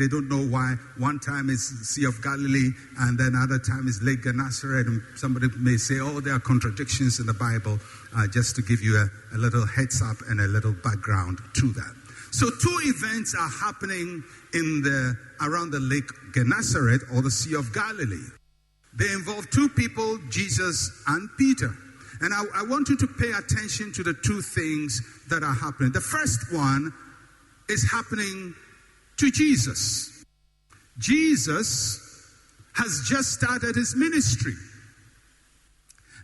they don't know why. One time is Sea of Galilee, and then other time is Lake Gennesaret. And somebody may say, oh, there are contradictions in the Bible, just to give you a little heads up and a little background to that. So two events are happening around the Lake Gennesaret or the Sea of Galilee. They involve two people, Jesus and Peter. And I want you to pay attention to the two things that are happening. The first one is happening to Jesus. Jesus has just started his ministry.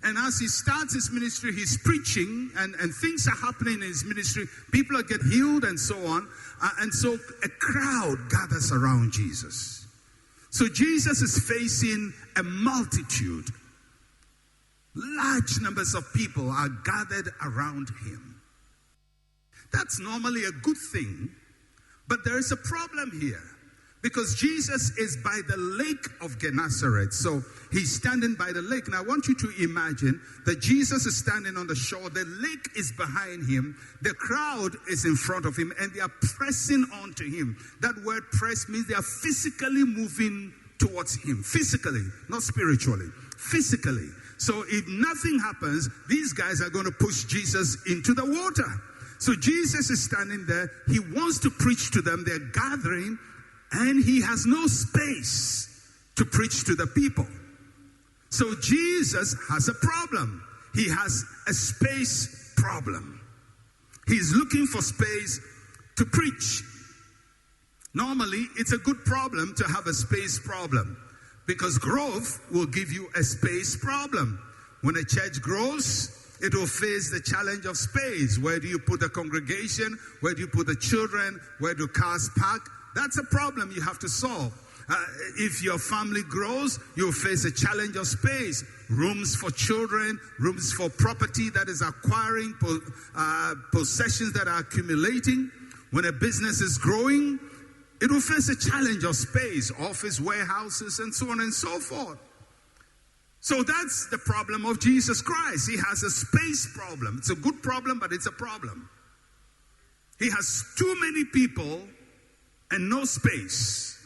And as he starts his ministry, he's preaching and things are happening in his ministry. People are getting healed and so on. And so a crowd gathers around Jesus. So Jesus is facing a multitude. Large numbers of people are gathered around him. That's normally a good thing. But there is a problem here. Because Jesus is by the lake of Gennesaret. So he's standing by the lake. And I want you to imagine that Jesus is standing on the shore. The lake is behind him. The crowd is in front of him. And they are pressing onto him. That word press means they are physically moving towards him. Physically, not spiritually. Physically. So if nothing happens, these guys are going to push Jesus into the water. So Jesus is standing there. He wants to preach to them. They're gathering. And he has no space to preach to the people. So Jesus has a problem. He has a space problem. He's looking for space to preach. Normally, it's a good problem to have a space problem. Because growth will give you a space problem. When a church grows, it will face the challenge of space. Where do you put the congregation? Where do you put the children? Where do cars park? That's a problem you have to solve. If your family grows, you'll face a challenge of space. Rooms for children, rooms for property that is acquiring, possessions that are accumulating. When a business is growing, it will face a challenge of space, office, warehouses, and so on and so forth. So that's the problem of Jesus Christ. He has a space problem. It's a good problem, but it's a problem. He has too many people and no space.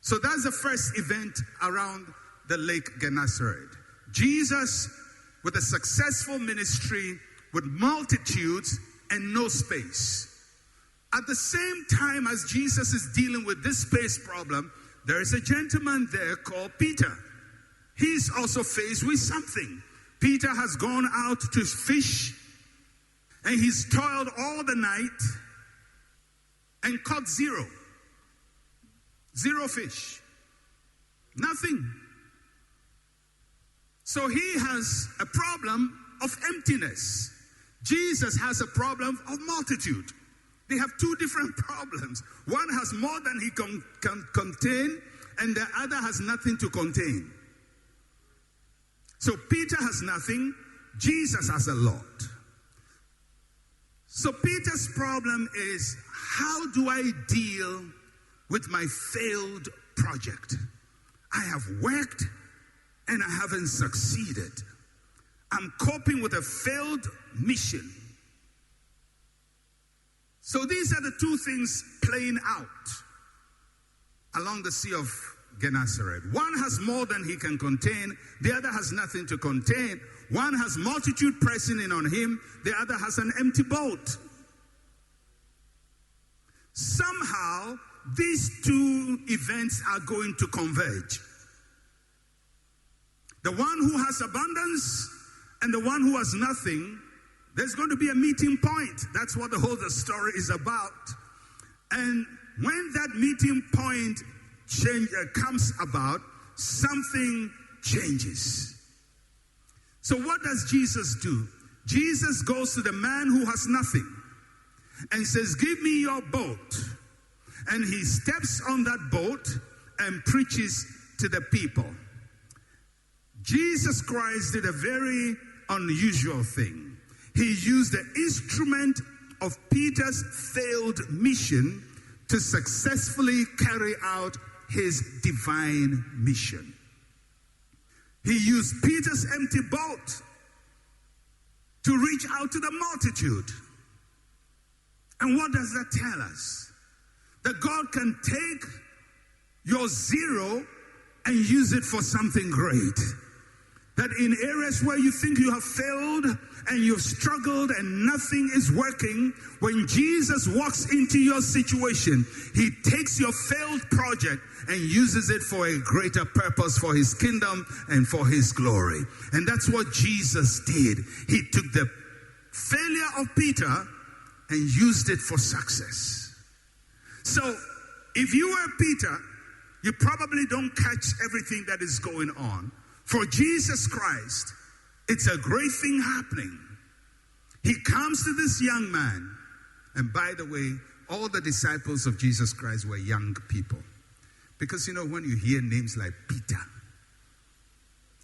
So that's the first event around the Lake Gennesaret. Jesus with a successful ministry with multitudes and no space. At the same time as Jesus is dealing with this space problem, there is a gentleman there called Peter. He's also faced with something. Peter has gone out to fish and he's toiled all the night and caught zero. Zero fish. Nothing. So he has a problem of emptiness. Jesus has a problem of multitude. They have two different problems. One has more than he can contain, and the other has nothing to contain. So Peter has nothing, Jesus has a lot. So Peter's problem is, how do I deal with my failed project? I have worked and I haven't succeeded. I'm coping with a failed mission. So these are the two things playing out along the Sea of Gennesaret. One has more than he can contain. The other has nothing to contain. One has multitude pressing in on him. The other has an empty boat. Somehow, these two events are going to converge. The one who has abundance and the one who has nothing, there's going to be a meeting point. That's what the whole story is about. And when that meeting point comes about, something changes. So what does Jesus do? Jesus goes to the man who has nothing and says, give me your boat. And he steps on that boat and preaches to the people. Jesus Christ did a very unusual thing. He used the instrument of Peter's failed mission to successfully carry out his divine mission. He used Peter's empty boat to reach out to the multitude. And what does that tell us? That God can take your zero and use it for something great. That in areas where you think you have failed and you've struggled and nothing is working, when Jesus walks into your situation, he takes your failed project and uses it for a greater purpose for his kingdom and for his glory. And that's what Jesus did. He took the failure of Peter and used it for success. So if you were Peter, you probably don't catch everything that is going on. For Jesus Christ, it's a great thing happening. He comes to this young man. And by the way, all the disciples of Jesus Christ were young people. Because you know, when you hear names like Peter,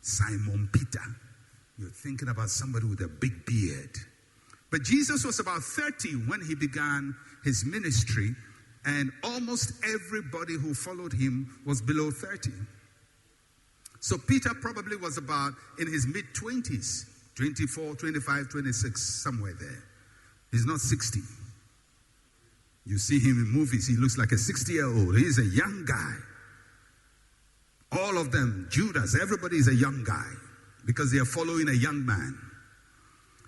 Simon Peter, you're thinking about somebody with a big beard. But Jesus was about 30 when he began his ministry. And almost everybody who followed him was below 30. So Peter probably was about in his mid-20s, 24, 25, 26, somewhere there. He's not 60. You see him in movies, he looks like a 60-year-old. He's a young guy. All of them, Judas, everybody is a young guy because they are following a young man.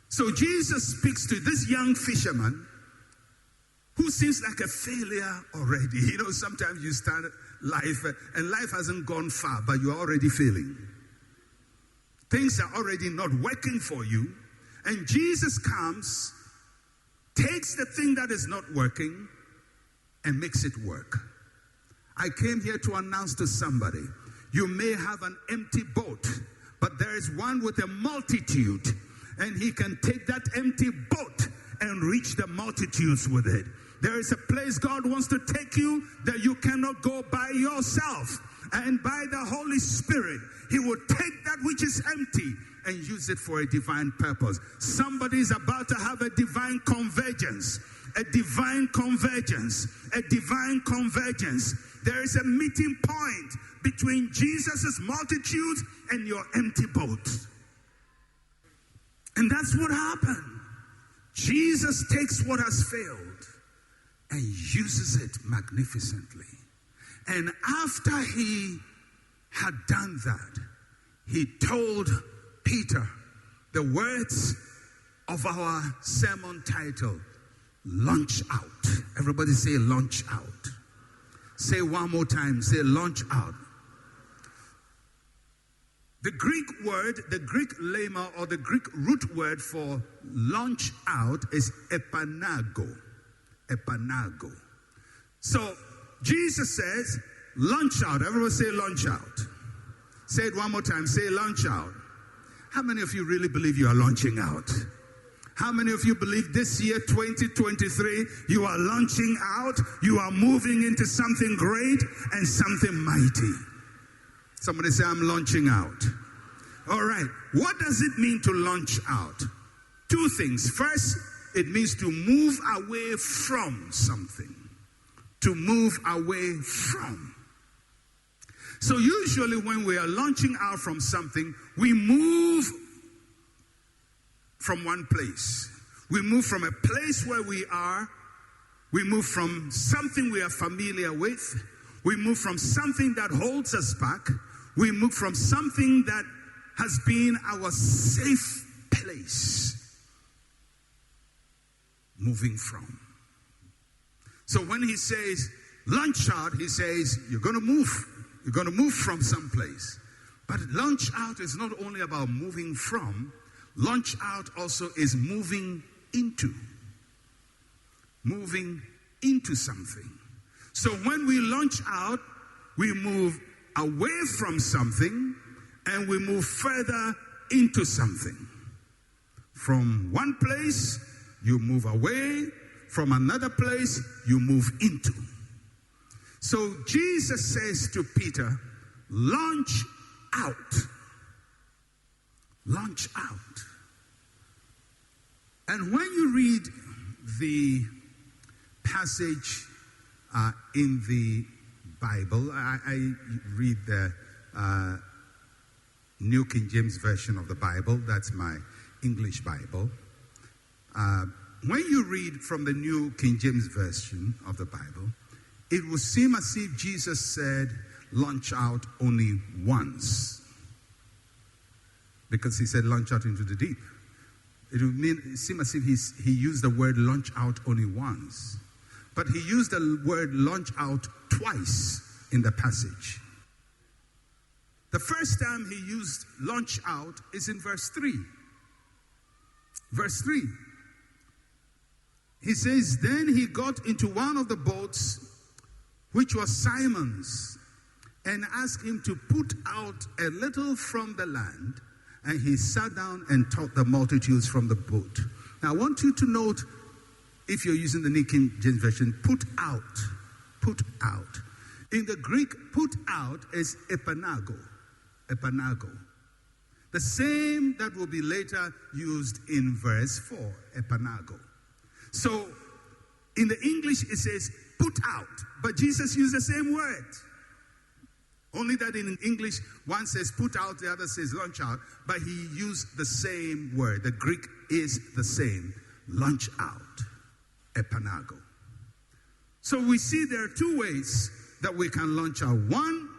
So Jesus speaks to this young fisherman who seems like a failure already. You know, sometimes you start life and life hasn't gone far, but you're already failing. Things are already not working for you. And Jesus comes, takes the thing that is not working, and makes it work. I came here to announce to somebody, you may have an empty boat, but there is one with a multitude, and he can take that empty boat and reach the multitudes with it. There is a place God wants to take you that you cannot go by yourself. And by the Holy Spirit, he will take that which is empty and use it for a divine purpose. Somebody is about to have a divine convergence. A divine convergence. A divine convergence. There is a meeting point between Jesus' multitude and your empty boat. And that's what happened. Jesus takes what has failed and uses it magnificently. And after he had done that, he told Peter the words of our sermon title, launch out. Everybody say launch out. Say one more time, say launch out. The Greek word, the Greek lemma or the Greek root word for launch out is epanago. Epanago. So Jesus says, launch out. Everyone say launch out. Say it one more time. Say launch out. How many of you really believe you are launching out? How many of you believe this year, 2023, you are launching out, you are moving into something great and something mighty? Somebody say, I'm launching out. All right. What does it mean to launch out? Two things. First, it means to move away from something. To move away from. So usually when we are launching out from something, we move from one place. We move from a place where we are. We move from something we are familiar with. We move from something that holds us back. We move from something that has been our safe place. Moving from. So when he says launch out, he says you're going to move. You're going to move from someplace. But launch out is not only about moving from. Launch out also is moving into. Moving into something. So when we launch out, we move away from something and we move further into something. From one place, you move away. From another place, you move into. So Jesus says to Peter, launch out. Launch out. And when you read the passage in the Bible, I read the New King James Version of the Bible. That's my English Bible. When you read from the New King James Version of the Bible, it would seem as if Jesus said, launch out only once. Because he said, launch out into the deep. It would seem as if he used the word launch out only once. But he used the word launch out twice in the passage. The first time he used launch out is in verse 3. Verse 3. He says, then he got into one of the boats, which was Simon's, and asked him to put out a little from the land, and he sat down and taught the multitudes from the boat. Now I want you to note, if you're using the New King James Version, put out. Put out. In the Greek, put out is epanago. Epanago. The same that will be later used in verse 4, epanago. So, in the English it says put out, but Jesus used the same word. Only that in English, one says put out, the other says launch out, but he used the same word. The Greek is the same. Launch out. Epanago. So we see there are two ways that we can launch out. One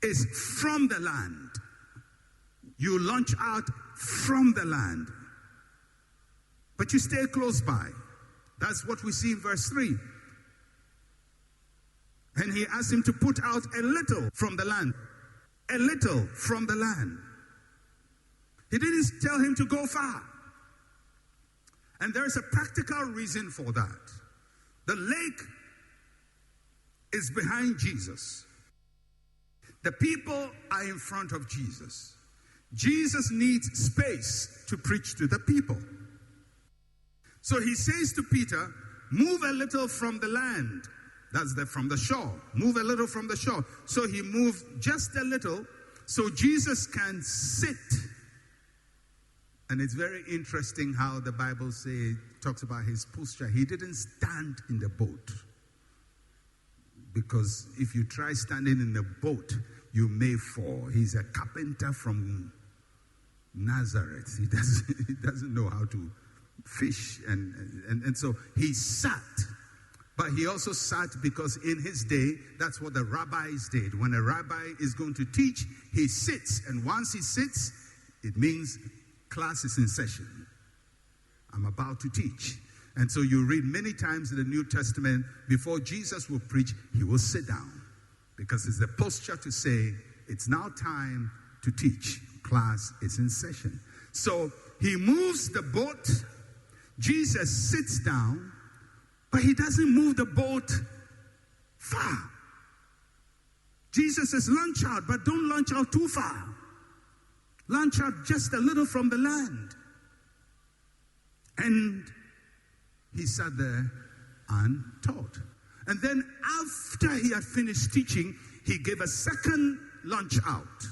is from the land. You launch out from the land. But you stay close by. That's what we see in verse 3. And he asked him to put out a little from the land. A little from the land. He didn't tell him to go far. And there's a practical reason for that. The lake is behind Jesus. The people are in front of Jesus. Jesus needs space to preach to the people. So he says to Peter, move a little from the land. That's from the shore. Move a little from the shore. So he moved just a little so Jesus can sit. And it's very interesting how the Bible talks about his posture. He didn't stand in the boat. Because if you try standing in the boat, you may fall. He's a carpenter from Nazareth. He doesn't know how to fish. And so he sat. But he also sat because in his day, that's what the rabbis did. When a rabbi is going to teach, he sits. And once he sits, it means class is in session. I'm about to teach. And so you read many times in the New Testament, before Jesus will preach, he will sit down. Because it's the posture to say, it's now time to teach. Class is in session. So he moves the boat. Jesus sits down. But he doesn't move the boat far. Jesus says, launch out, but don't launch out too far. Launch out just a little from the land. And he sat there and taught. And then after he had finished teaching, he gave a second launch out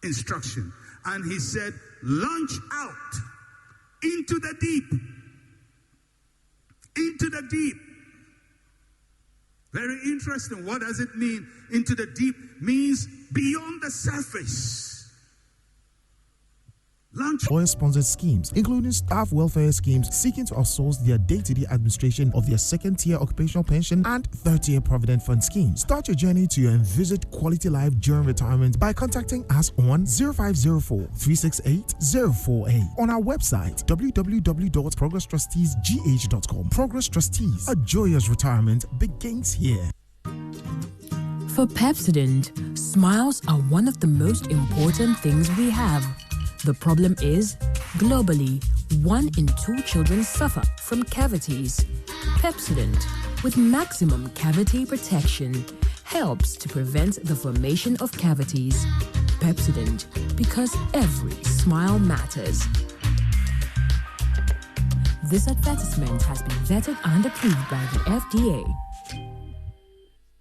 instruction. And he said, launch out into the deep. Into the deep. Very interesting. What does it mean? Into the deep means beyond the surface. Employer-sponsored schemes, including staff welfare schemes seeking to outsource their day-to-day administration of their second-tier occupational pension and third-tier provident fund schemes. Start your journey to your envisaged quality life during retirement by contacting us on 0504-368-048 on our website www.progresstrusteesgh.com. Progress Trustees, a joyous retirement begins here. For Pepsodent, smiles are one of the most important things we have. The problem is, globally, 1 in 2 children suffer from cavities. Pepsodent, with maximum cavity protection, helps to prevent the formation of cavities. Pepsodent, because every smile matters. This advertisement has been vetted and approved by the FDA.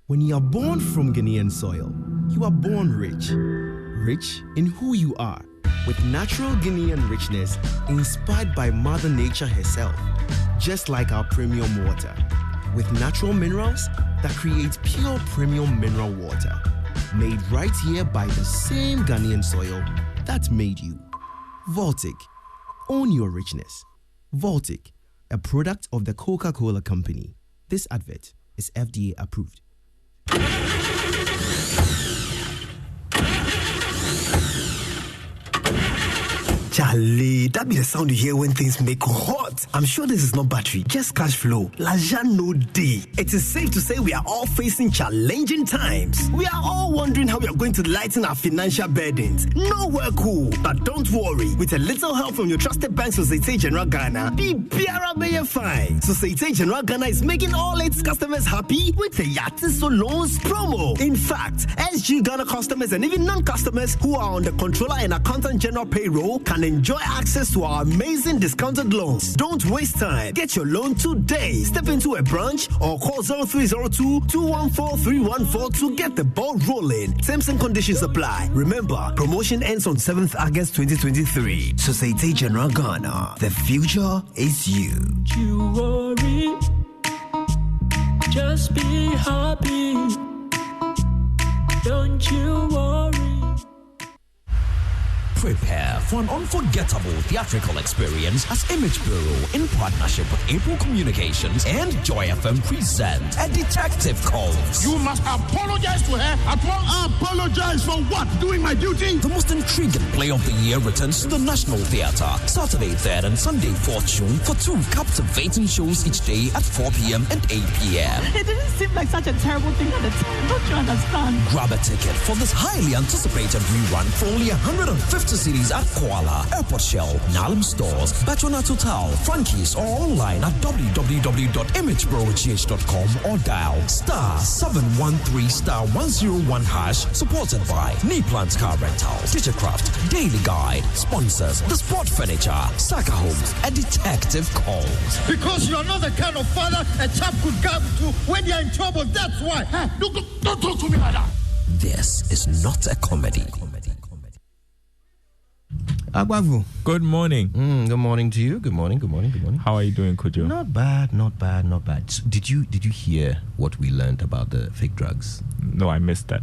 When you are born from Ghanaian soil, you are born rich. Rich in who you are, with natural Guinean richness inspired by Mother Nature herself, just like our premium water, with natural minerals that create pure premium mineral water, made right here by the same Ghanaian soil that made you. Voltic, own your richness. Voltic, a product of the Coca-Cola Company. This advert is FDA approved. Charlie, that be the sound you hear when things make hot. I'm sure this is not battery, just cash flow. L'argent no day. It is safe to say we are all facing challenging times. We are all wondering how we are going to lighten our financial burdens. Nowhere cool, but don't worry. With a little help from your trusted bank, Societe Generale Ghana, be biara may fine. Societe Generale Ghana is making all its customers happy with the Yatiso Loans promo. In fact, SG Ghana customers and even non-customers who are on the controller and accountant general payroll can enjoy access to our amazing discounted loans. Don't waste time. Get your loan today. Step into a branch or call 0302-214-314 to get the ball rolling. Terms and conditions apply. Remember, promotion ends on 7th August 2023. Societe Generale Ghana. The future is you. You worry. Just be happy. Don't you worry. Prepare for an unforgettable theatrical experience as Image Bureau, in partnership with April Communications and Joy FM, present A Detective Calls. You must apologize to her at once. Apologize for what? Doing my duty? The most intriguing play of the year returns to the National Theatre, Saturday 3rd and Sunday 4th June, for 2 captivating shows each day at 4 p.m. and 8 p.m. It didn't seem like such a terrible thing at the time. Don't you understand? Grab a ticket for this highly anticipated rerun for only 150 cities at Kuala, Airport Shell, Nalim Stores, Petronas Hotel, Frankie's, or online at www.imageprogh.com or dial *713*101#, supported by Neeplant Car Rental, Digicraft, Daily Guide, sponsors The Sport Furniture, Saka Homes, A Detective Calls. Because you're not the kind of father a chap could come to when you're in trouble. That's why. Don't talk to me like that. This is not a comedy. Agbavu. Good morning. Good morning to you. Good morning. How are you doing, Kojo? Not bad. So did you hear what we learned about the fake drugs? No, I missed that.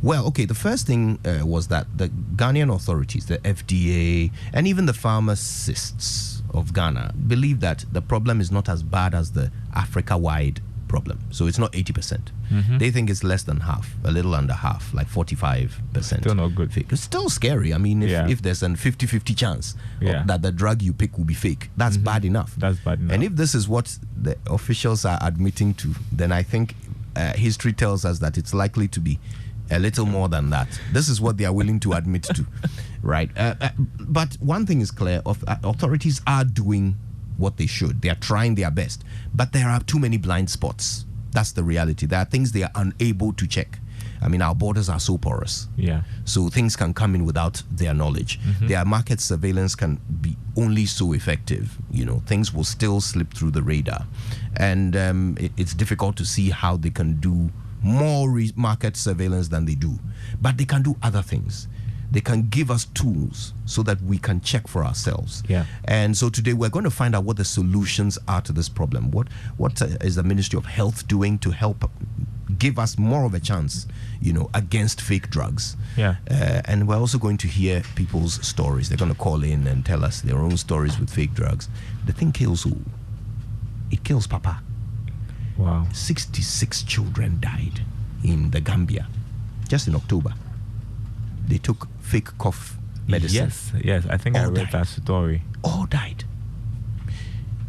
Well, okay, the first thing was that the Ghanaian authorities, the FDA, and even the pharmacists of Ghana believe that the problem is not as bad as the Africa-wide problem. So it's not 80%. Mm-hmm. They think it's less than half, a little under half, like 45%. Still not good. Fake. It's still scary. I mean, if there's a 50-50 chance that the drug you pick will be fake, that's bad enough. And if this is what the officials are admitting to, then I think history tells us that it's likely to be a little more than that. This is what they are willing to admit to, right? But one thing is clear, authorities are doing what they should. They are trying their best, but there are too many blind spots. That's the reality. There are things they are unable to check. I mean, our borders are so porous. Yeah. So things can come in without their knowledge. Mm-hmm. Their market surveillance can be only so effective. You know, things will still slip through the radar. And it's difficult to see how they can do more market surveillance than they do. But they can do other things. They can give us tools so that we can check for ourselves. Yeah. And so today we're going to find out what the solutions are to this problem. What is the Ministry of Health doing to help give us more of a chance, you know, against fake drugs? Yeah. And we're also going to hear people's stories. They're going to call in and tell us their own stories with fake drugs. The thing kills who? It kills Papa. Wow. 66 children died in the Gambia just in October. They took fake cough medicine. Yes, I think I read that story. All died.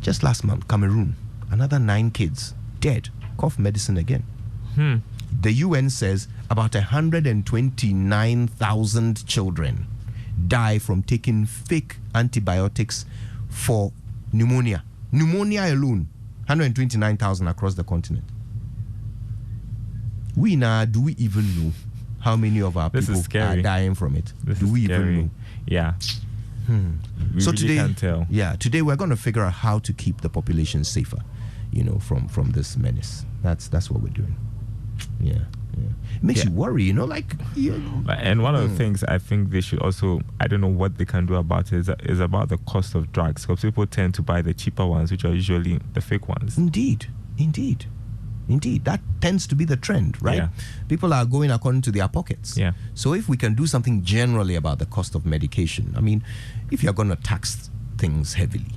Just last month, Cameroon, another 9 kids dead, cough medicine again. The UN says about 129,000 children die from taking fake antibiotics for pneumonia. Pneumonia alone, 129,000 across the continent. Do we even know how many of our people are dying from it? Do we even know? Yeah. We so really today, can't tell. Yeah, today we're going to figure out how to keep the population safer, you know, from this menace. That's what we're doing. Yeah. It makes you worry, you know, like. And one of the things I think they should also, I don't know what they can do about it, is about the cost of drugs, because people tend to buy the cheaper ones, which are usually the fake ones. Indeed. That tends to be the trend, right? Yeah. People are going according to their pockets. Yeah. So if we can do something generally about the cost of medication, I mean, if you're going to tax things heavily,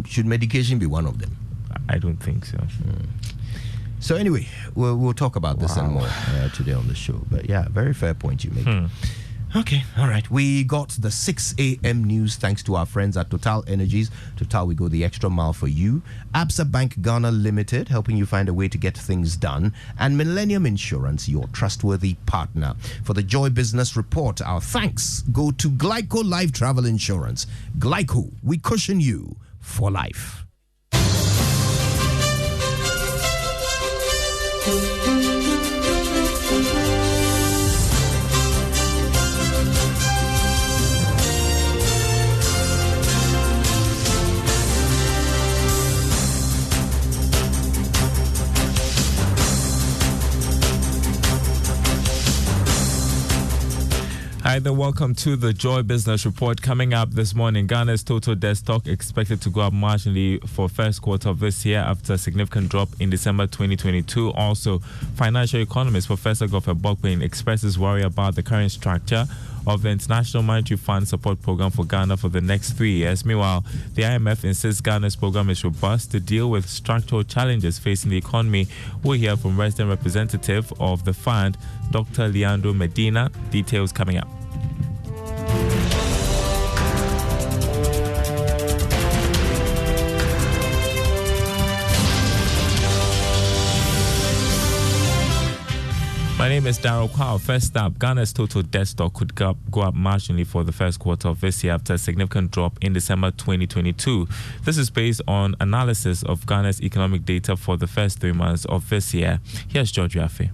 should medication be one of them? I don't think so. So anyway, we'll talk about this and more today on the show. But yeah, very fair point you make. Okay, all right. We got the 6 a.m. news thanks to our friends at Total Energies. Total, we go the extra mile for you. Absa Bank Ghana Limited, helping you find a way to get things done. And Millennium Insurance, your trustworthy partner. For the Joy Business Report, our thanks go to Glyco Life Travel Insurance. Glyco, we cushion you for life. Hi there, welcome to the Joy Business Report. Coming up this morning, Ghana's total debt stock expected to go up marginally for first quarter of this year after a significant drop in December 2022. Also, financial economist Professor Godfrey Bokpin expresses worry about the current structure of the International Monetary Fund support program for Ghana for the next 3 years. Meanwhile, the IMF insists Ghana's program is robust to deal with structural challenges facing the economy. We'll hear from resident representative of the fund, Dr. Leandro Medina. Details coming up. My name is Darryl Kwao. First up, Ghana's total debt stock could go up marginally for the first quarter of this year after a significant drop in December 2022. This is based on analysis of Ghana's economic data for the first 3 months of this year. Here's George Yafe.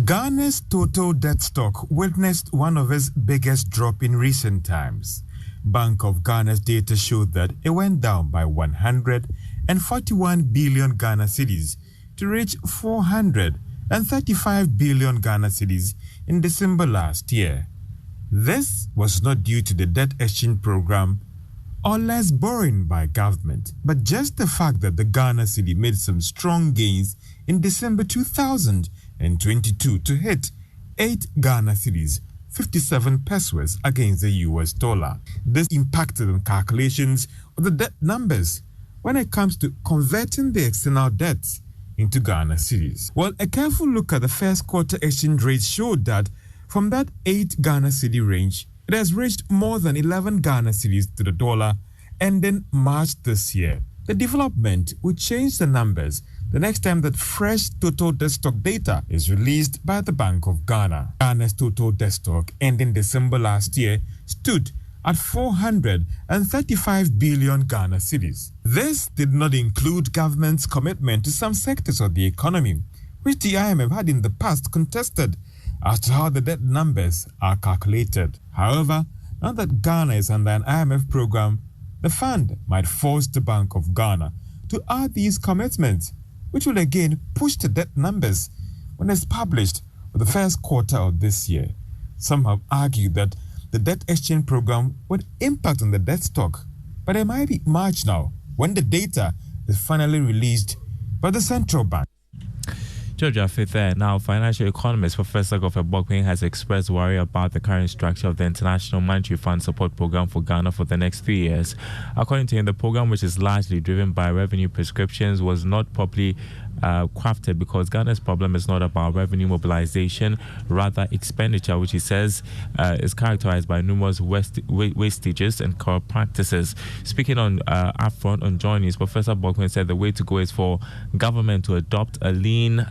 Ghana's total debt stock witnessed one of its biggest drop in recent times. Bank of Ghana's data showed that it went down by 141 billion Ghana cedis to reach 435 billion Ghana cedis in December last year. This was not due to the debt exchange program or less borrowing by government, but just the fact that the Ghana cedi made some strong gains in December 2022 to hit 8 Ghana cedis, 57 pesos against the US dollar. This impacted on calculations of the debt numbers when it comes to converting the external debts into Ghana cedis. Well, a careful look at the first quarter exchange rate showed that from that 8 Ghana cedi range, it has reached more than 11 Ghana cedis to the dollar ending March this year. The development will change the numbers the next time that fresh total debt stock data is released by the Bank of Ghana. Ghana's total debt stock ending December last year stood at 435 billion Ghana cedis. This did not include government's commitment to some sectors of the economy, which the IMF had in the past contested as to how the debt numbers are calculated. However, now that Ghana is under an IMF program, the fund might force the Bank of Ghana to add these commitments, which will again push the debt numbers when it's published for the first quarter of this year. Some have argued that the debt exchange program would impact on the debt stock, but it might be marginal when the data is finally released by the central bank. George Yafe there. Now, financial economist Professor Godfrey Bokpin has expressed worry about the current structure of the International Monetary Fund support program for Ghana for the next 3 years. According to him, the program, which is largely driven by revenue prescriptions, was not properly crafted because Ghana's problem is not about revenue mobilization, rather expenditure, which he says is characterized by numerous wastages and corrupt practices. Speaking on upfront on Joy News, Professor Bokpin said the way to go is for government to adopt a lean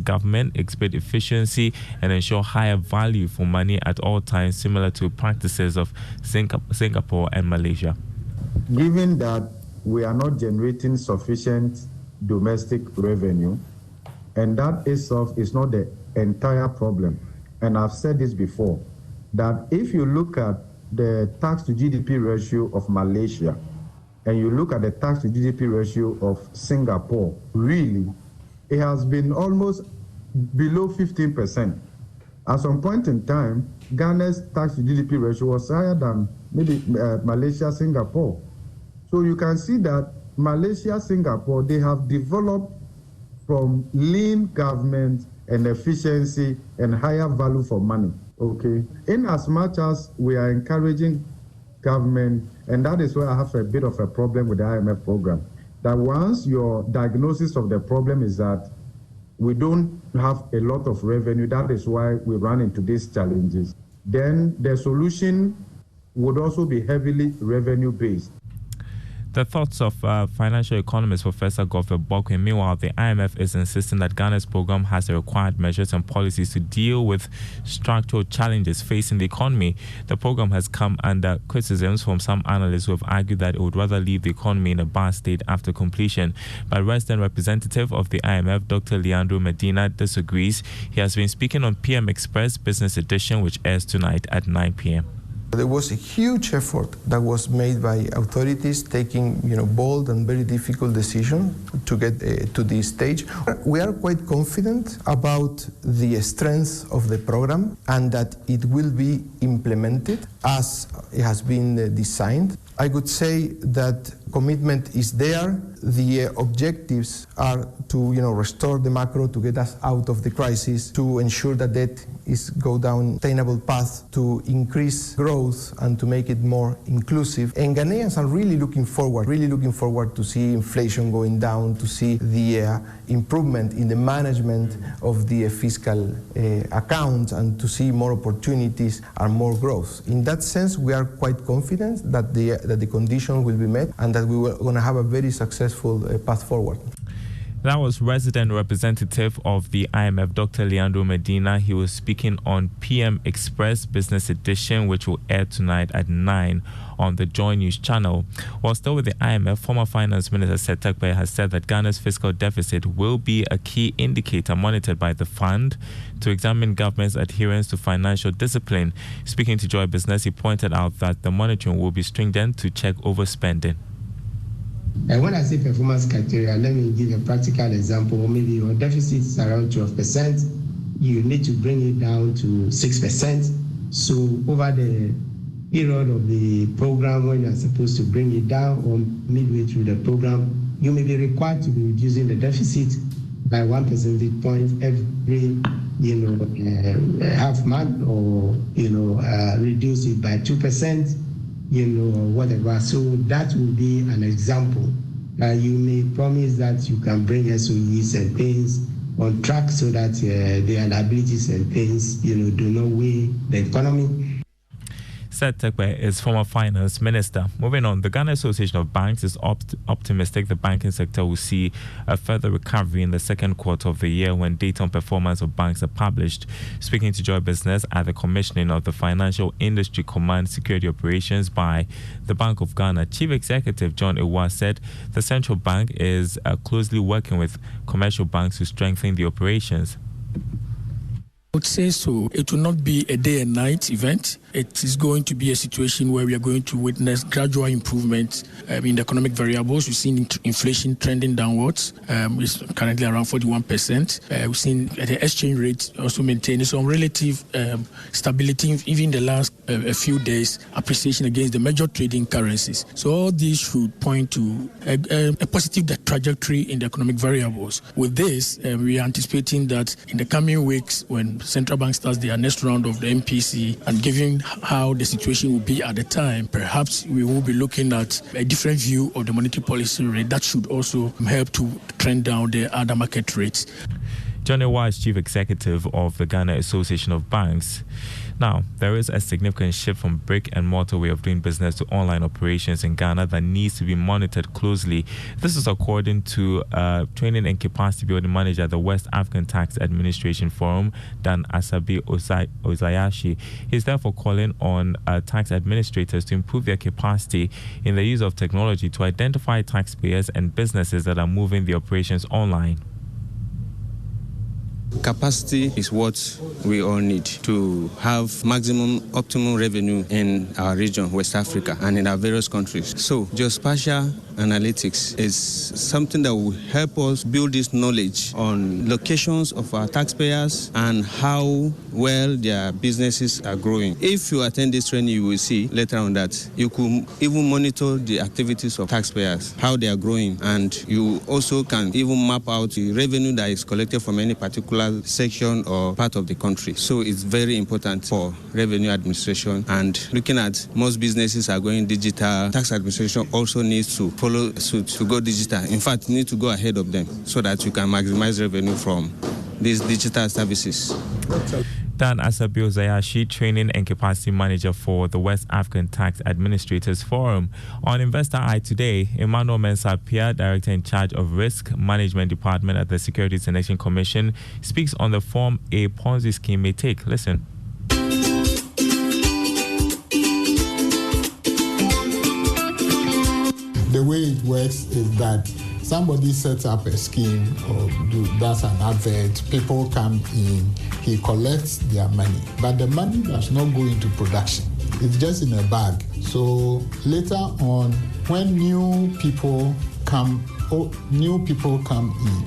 government, expect efficiency, and ensure higher value for money at all times, similar to practices of Singapore and Malaysia. Given that we are not generating sufficient domestic revenue, and that itself is not the entire problem. And I've said this before, that if you look at the tax to GDP ratio of Malaysia, and you look at the tax to GDP ratio of Singapore, really, it has been almost below 15%. At some point in time, Ghana's tax to GDP ratio was higher than maybe Malaysia, Singapore. So you can see that Malaysia, Singapore, they have developed from lean government and efficiency and higher value for money, okay? In as much as we are encouraging government, and that is where I have a bit of a problem with the IMF program. that once your diagnosis of the problem is that we don't have a lot of revenue, that is why we run into these challenges, then the solution would also be heavily revenue-based. The thoughts of financial economist Professor Godfrey Bokwe. Meanwhile, the IMF is insisting that Ghana's program has the required measures and policies to deal with structural challenges facing the economy. The program has come under criticisms from some analysts who have argued that it would rather leave the economy in a bad state after completion. But resident representative of the IMF, Dr. Leandro Medina, disagrees. He has been speaking on PM Express Business Edition, which airs tonight at 9 p.m. There was a huge effort that was made by authorities taking, bold and very difficult decisions to get to this stage. We are quite confident about the strength of the program and that it will be implemented as it has been designed. I could say that commitment is there. The objectives are to, restore the macro, to get us out of the crisis, to ensure that debt go down sustainable path, to increase growth and to make it more inclusive. And Ghanaians are really looking forward to see inflation going down, to see the improvement in the management of the fiscal account, and to see more opportunities and more growth. In that sense, we are quite confident that the condition will be met and that we are going to have a very successful path forward. That was resident representative of the IMF, Dr. Leandro Medina. He was speaking on PM Express Business Edition, which will air tonight at 9 on the Joy News channel. While still with the IMF, former Finance Minister Seth Terkper has said that Ghana's fiscal deficit will be a key indicator monitored by the fund to examine government's adherence to financial discipline. Speaking to Joy Business, he pointed out that the monitoring will be stringent to check overspending. And when I say performance criteria, let me give a practical example. Maybe your deficit is around 12%. You need to bring it down to 6%. So over the period of the program, when you're supposed to bring it down, or midway through the program, you may be required to be reducing the deficit by 1 percentage point every half month, or reduce it by 2%. Whatever. So that will be an example. You may promise that you can bring SOEs and things on track so that the liabilities and things, do not weigh the economy. Seth Terkper is former finance minister. Moving on, the Ghana Association of Banks is optimistic the banking sector will see a further recovery in the second quarter of the year when data on performance of banks are published. Speaking to Joy Business at the commissioning of the Financial Industry Command Security Operations by the Bank of Ghana, Chief Executive John Ewa said the central bank is closely working with commercial banks to strengthen the operations. I would say so. It will not be a day and night event. It is going to be a situation where we are going to witness gradual improvement in the economic variables. We've seen inflation trending downwards. It's currently around 41%. We've seen the exchange rate also maintaining some relative stability, even in the last a few days, appreciation against the major trading currencies. So all these should point to a positive trajectory in the economic variables. With this, we are anticipating that in the coming weeks, when central bank starts their next round of the MPC, and given how the situation will be at the time, perhaps we will be looking at a different view of the monetary policy rate that should also help to trend down the other market rates. John Ewa is Chief Executive of the Ghana Association of Banks. Now, there is a significant shift from brick and mortar way of doing business to online operations in Ghana that needs to be monitored closely. This is according to Training and Capacity Building Manager at the West African Tax Administration Forum, Dan Asabi Ozayashi. He's therefore calling on tax administrators to improve their capacity in the use of technology to identify taxpayers and businesses that are moving the operations online. Capacity is what we all need to have optimum revenue in our region, West Africa, and in our various countries. So geospatial analytics is something that will help us build this knowledge on locations of our taxpayers and how well their businesses are growing. If you attend this training, you will see later on that you could even monitor the activities of taxpayers, how they are growing, and you also can even map out the revenue that is collected from any particular section or part of the country. So it's very important for revenue administration, and looking at most businesses are going digital. Tax administration also needs to follow follow suit to go digital. In fact, you need to go ahead of them so that you can maximize revenue from these digital services. Dan Asabio Zayashi, Training and Capacity Manager for the West African Tax Administrators Forum. On Investor Eye today, Emmanuel Mensah Pia, Director in charge of Risk Management Department at the Securities and Exchange Commission, speaks on the form a Ponzi scheme may take. Listen. The way it works is that somebody sets up a scheme or does an advert, people come in, he collects their money. But the money does not go into production. It's just in a bag. So later on, when new people come in,